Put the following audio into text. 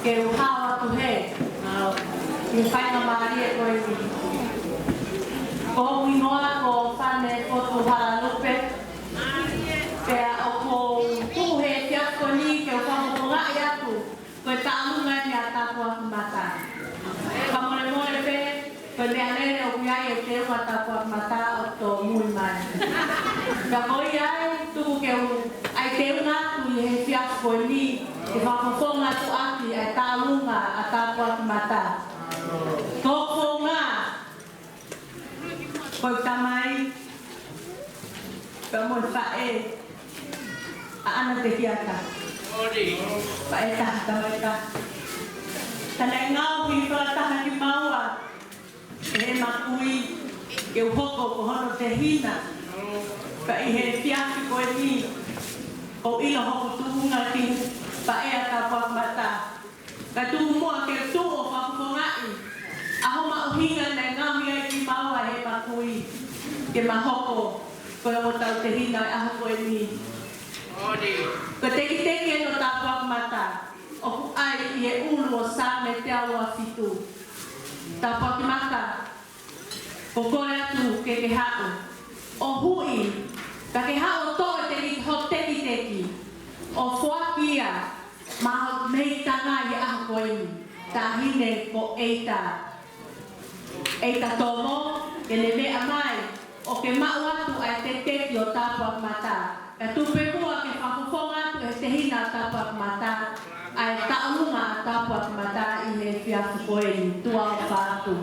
ke uhawa tu he. Yung whai na maari e koe ni. Ko winoa ko whane ko tu hara lupe. Pea o ko tuhe te ako ni ke o whamokonga i atu. Koe tāmunga ni a tāpua ki mata. Kamone mone pe, koe mea lere o kuiai e te ua tāpua ki mata o tō mui mai. Ka koi ai, tuku ke u, ai te unga tu i he fias koe ni, ke whamokonga tu aki ai tāmunga a tāpua ki mata. Tōko ngā, koe tamai, ka moi whae, a ana te hiata. Whae taha tamai ka. Tanai ngau ki whakataha ki maua, e makui, ke uhoko ko hono te hina. Ka i he fiasi koe ni, o ilo hoko tuhunga ki whae a tāpua ki mata. Ka tuhu mua ke tu o whapukongai. Aho mauhinga nei ngāmi ai ki maua he makui. Ke mahoko koe o tau te hina e aho koe ni. Ko teki teki e no tāpua ki mata. O ku ai i e ulu o sā me te aua fitu. Tāpua ki mata. Ko kore atu ke ke hao. O hui. Ka ke hao toe te ki ho teki teki. O fuakia. Maho mei tanga i aho koe ni. Tā hine ko eita. Eita tomo, ke ne mea mai. O ke mau atu ai te teki o tāpua ki mata. Ka tupe mua ke whakufonga atu e te hina tāpua ki mata. Ai taunga tāpua ki mata i he whiafu koe ni. Tua o whātu.